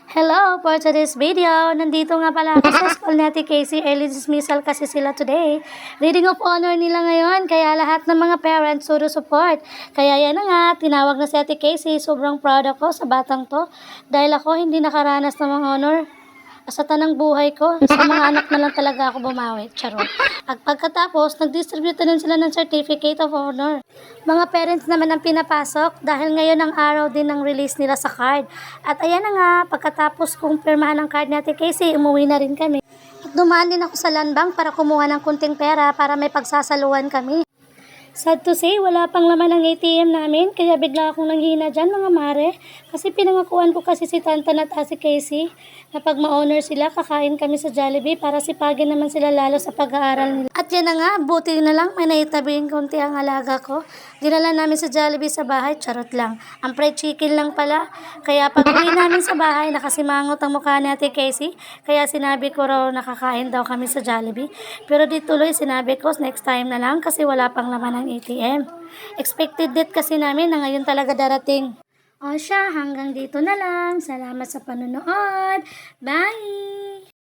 Hello! For today's video, nandito nga pala ako sa school ni Ate Casey. Early dismissal kasi sila today. Reading of honor nila ngayon, kaya lahat ng mga parents suro support. Kaya yan na nga, tinawag na si Ate Casey. Sobrang proud ako sa batang to. Dahil ako hindi nakaranas ng mga honor sa tanang buhay ko. Sa mga anak na lang talaga ako bumawi. Charot. At pagkatapos, nag-distribute na din sila ng Certificate of Honor. Mga parents naman ang pinapasok dahil ngayon ang araw din ng release nila sa card. At ayan na nga, pagkatapos kong pirmahan ang card ni Ate Casey, umuwi na rin kami. At dumaan din ako sa land bank para kumuha ng kunting pera para may pagsasaluhan kami. Sad to say, wala pang laman ng ATM namin, kaya bigla akong nanghina dyan mga mare. Kasi pinangakuan ko kasi si Tantan at si Casey na pag ma-honor sila, kakain kami sa Jollibee para sipagin naman sila lalo sa pag-aaral nila. At yan na nga, buti na lang may naitabihin konti ang alaga ko. Dinala namin sa Jollibee sa bahay, charot lang. Ang fried chicken lang pala. Kaya pag uwi namin sa bahay, nakasimangot ang mukha ni Ate Casey. Kaya sinabi ko raw nakakain daw kami sa Jollibee. Pero di tuloy sinabi ko, next time na lang kasi wala pang laman ng ATM. Expected date kasi namin na ngayon talaga darating. O siya, hanggang dito na lang. Salamat sa panonood. Bye!